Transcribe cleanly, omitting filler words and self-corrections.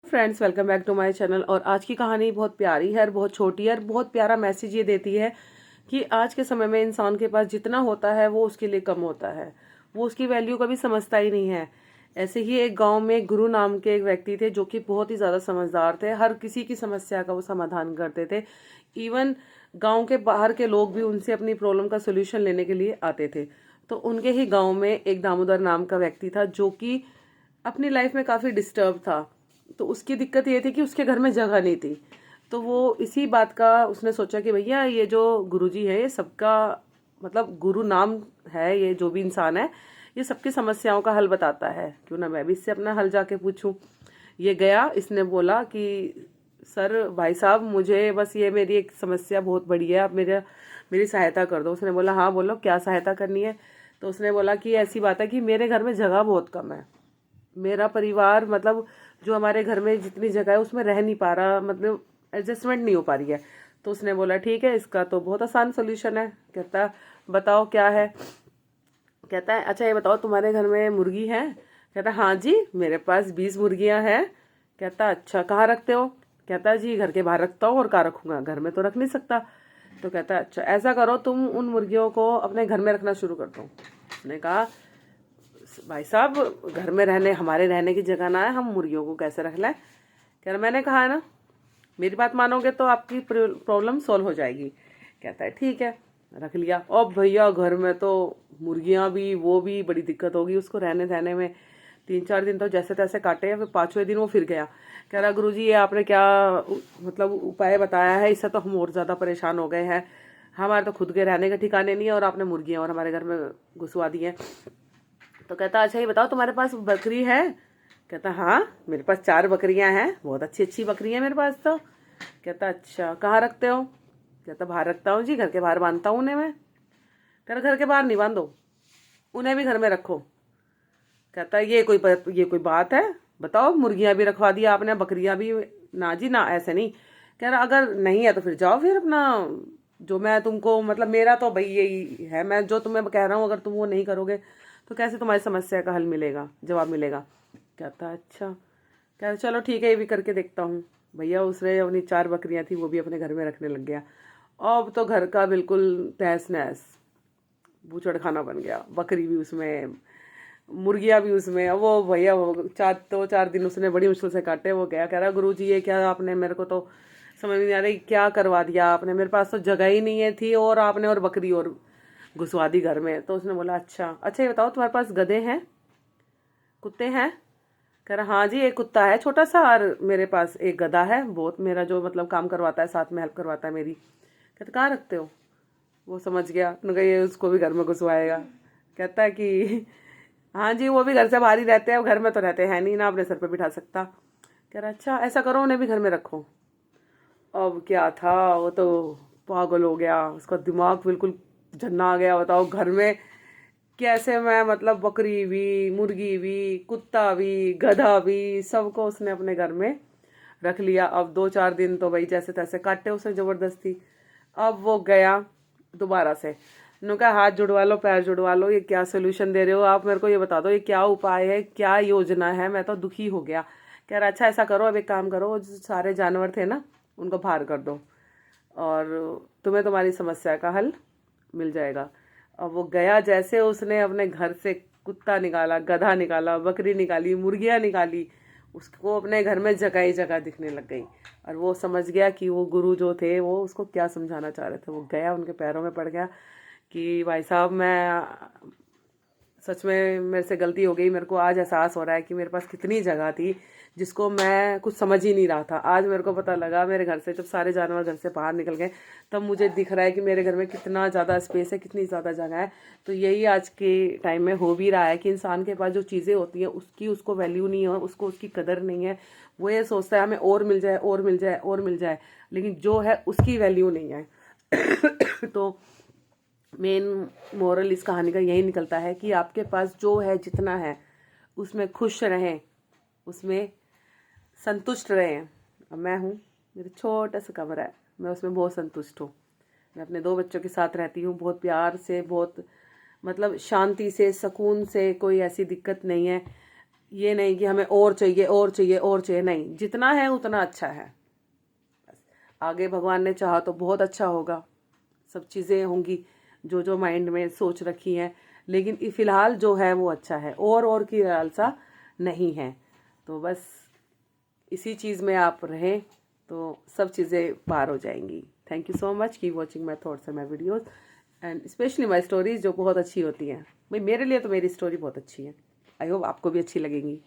Friends, welcome back to my channel. और आज की कहानी बहुत प्यारी है और बहुत छोटी है और बहुत प्यारा मैसेज ये देती है कि आज के समय में इंसान के पास जितना होता है वो उसके लिए कम होता है, वो उसकी वैल्यू कभी समझता ही नहीं है। ऐसे ही एक गांव में गुरु नाम के एक व्यक्ति थे जो कि बहुत ही ज़्यादा समझदार थे। हर किसी की समस्या का वो समाधान करते थे। इवन गांव के बाहर के लोग भी उनसे अपनी प्रॉब्लम का सोल्यूशन लेने के लिए आते थे। तो उनके ही गाँव में एक दामोदर नाम का व्यक्ति था जो कि अपनी लाइफ में काफ़ी डिस्टर्ब था। तो उसकी दिक्कत ये थी कि उसके घर में जगह नहीं थी। तो वो इसी बात का उसने सोचा कि भैया ये जो गुरुजी है ये सबका मतलब गुरु नाम है, ये जो भी इंसान है ये सबकी समस्याओं का हल बताता है, क्यों ना मैं भी इससे अपना हल जाके पूछूं। ये गया, इसने बोला कि सर भाई साहब, मुझे बस ये मेरी एक समस्या बहुत बड़ी है, आप मेरी सहायता कर दो। उसने बोला हाँ बोलो, क्या सहायता करनी है। तो उसने बोला कि ऐसी बात है कि मेरे घर में जगह बहुत कम है। मेरा परिवार मतलब जो हमारे घर में जितनी जगह है उसमें रह नहीं पा रहा, मतलब एडजस्टमेंट नहीं हो पा रही है। तो उसने बोला ठीक है, इसका तो बहुत आसान सोल्यूशन है। कहता बताओ क्या है। कहता है अच्छा ये बताओ तुम्हारे घर में मुर्गी है। कहता हाँ जी मेरे पास 20 मुर्गियां हैं। कहता अच्छा कहाँ रखते हो। कहता जी घर के बाहर रखता हूँ, और कहाँ रखूंगा, घर में तो रख नहीं सकता। तो कहता अच्छा ऐसा करो, तुम उन मुर्गियों को अपने घर में रखना शुरू कर दो। उसने कहा भाई साहब घर में हमारे रहने की जगह ना है, हम मुर्गियों को कैसे रख लें। कह रहा मैंने कहा है ना, मेरी बात मानोगे तो आपकी प्रॉब्लम सॉल्व हो जाएगी। कहता है ठीक है, रख लिया। अब भैया घर में तो मुर्गियां भी वो भी बड़ी दिक्कत होगी उसको रहने सहने में। 3-4 दिन तो जैसे तैसे काटे, फिर 5वें दिन वो फिर गया। कह रहा गुरुजी ये आपने क्या मतलब उपाय बताया है, इससे तो हम और ज़्यादा परेशान हो गए हैं। हमारे तो खुद के रहने के ठिकाने नहीं है और आपने मुर्गियाँ और हमारे घर में घुसवा दी हैं। तो कहता अच्छा ये बताओ तुम्हारे पास बकरी है। कहता हाँ मेरे पास 4 बकरियां हैं, बहुत अच्छी अच्छी बकरियां मेरे पास तो। कहता अच्छा कहाँ रखते हो। कहता बाहर रखता हूँ जी, घर के बाहर बांधता हूँ उन्हें मैं। कहता घर के बाहर नहीं बांधो, उन्हें भी घर में रखो। कहता ये कोई बात है, बताओ मुर्गियां भी रखवा दिया आपने, बकरियां भी। ना जी ना, ऐसे नहीं। कह रहा अगर नहीं है तो फिर जाओ, फिर अपना जो मैं तुमको मतलब मेरा तो भाई यही है, मैं जो तुम्हें कह रहा हूँ अगर तुम वो नहीं करोगे तो कैसे तुम्हारी समस्या का हल मिलेगा, जवाब मिलेगा। कहता अच्छा। कहता चलो ठीक है, ये भी करके देखता हूँ। भैया उसने अपनी 4 बकरियां थी वो भी अपने घर में रखने लग गया। अब तो घर का बिल्कुल तहस नहस, बूचड़ खाना बन गया। बकरी भी उसमें, मुर्गियाँ भी उसमें। अब वो भैया वो 4 दिन उसने बड़ी मुश्किल से काटे। वो गया, कह रहा गुरुजी ये क्या आपने, मेरे को तो समझ नहीं आ रही क्या करवा दिया आपने, मेरे पास तो जगह ही नहीं है थी और आपने और बकरी और घुसवा दी घर में। तो उसने बोला अच्छा अच्छा ये बताओ तुम्हारे पास गधे हैं, कुत्ते हैं। कह रहा हाँ जी एक कुत्ता है छोटा सा, और मेरे पास एक गधा है, बहुत मेरा जो मतलब काम करवाता है, साथ में हेल्प करवाता है मेरी। कहते कहाँ रखते हो। वो समझ गया, उन्होंने कहा ये उसको भी घर में घुसवाएगा। कहता है कि हाँ जी वो भी घर से बाहर ही रहते हैं, घर में तो रहते हैं नहीं ना, अपने सर पे बिठा सकता। कह रहा अच्छा ऐसा करो उन्हें भी घर में रखो। अब क्या था, वो तो पागल हो गया, उसका दिमाग बिल्कुल झन्ना आ गया। बताओ घर में कैसे मैं मतलब बकरी भी, मुर्गी भी, कुत्ता भी, गधा भी, सबको उसने अपने घर में रख लिया। अब 2-4 दिन तो भाई जैसे तैसे काटे उसने जबरदस्ती। अब वो गया दोबारा से, उन्होंने कहा हाथ जुड़वा लो, पैर जुड़वा लो, ये क्या सोल्यूशन दे रहे हो आप, मेरे को ये बता दो ये क्या उपाय है, क्या योजना है, मैं तो दुखी हो गया। कह रहा अच्छा ऐसा करो, अब एक काम करो, वो जो सारे जानवर थे ना उनको बाहर कर दो और तुम्हें तुम्हारी समस्या का हल मिल जाएगा। अब वो गया, जैसे उसने अपने घर से कुत्ता निकाला, गधा निकाला, बकरी निकाली, मुर्गियाँ निकाली, उसको अपने घर में जगह ही जगह दिखने लग गई। और वो समझ गया कि वो गुरु जो थे वो उसको क्या समझाना चाह रहे थे। वो गया उनके पैरों में पड़ गया कि भाई साहब मैं सच में मेरे से गलती हो गई, मेरे को आज एहसास हो रहा है कि मेरे पास कितनी जगह थी जिसको मैं कुछ समझ ही नहीं रहा था। आज मेरे को पता लगा, मेरे घर से जब सारे जानवर घर से बाहर निकल गए तब मुझे दिख रहा है कि मेरे घर में कितना ज़्यादा स्पेस है, कितनी ज़्यादा जगह है। तो यही आज के टाइम में हो भी रहा है कि इंसान के पास जो चीज़ें होती हैं उसकी उसको वैल्यू नहीं है, उसको उसकी कदर नहीं है। वो ये सोचता है हमें और मिल जाए और मिल जाए और मिल जाए, लेकिन जो है उसकी वैल्यू नहीं है। तो मेन मोरल इस कहानी का यही निकलता है कि आपके पास जो है जितना है उसमें खुश रहें, उसमें संतुष्ट रहें। अब मैं हूँ, मेरा छोटा सा कमरा है, मैं उसमें बहुत संतुष्ट हूँ। मैं अपने 2 बच्चों के साथ रहती हूँ, बहुत प्यार से, बहुत मतलब शांति से, सुकून से, कोई ऐसी दिक्कत नहीं है। ये नहीं कि हमें और चाहिए और चाहिए और चाहिए, नहीं, जितना है उतना अच्छा है। बस आगे भगवान ने चाहा तो बहुत अच्छा होगा, सब चीज़ें होंगी जो जो माइंड में सोच रखी हैं, लेकिन फ़िलहाल जो है वो अच्छा है, और की लालसा नहीं है। तो बस इसी चीज़ में आप रहें तो सब चीज़ें पार हो जाएंगी। Thank you so much, keep watching my thoughts and my videos and specially my stories जो बहुत अच्छी होती हैं। भाई मेरे लिए तो मेरी स्टोरी बहुत अच्छी है, आई होप आपको भी अच्छी लगेंगी।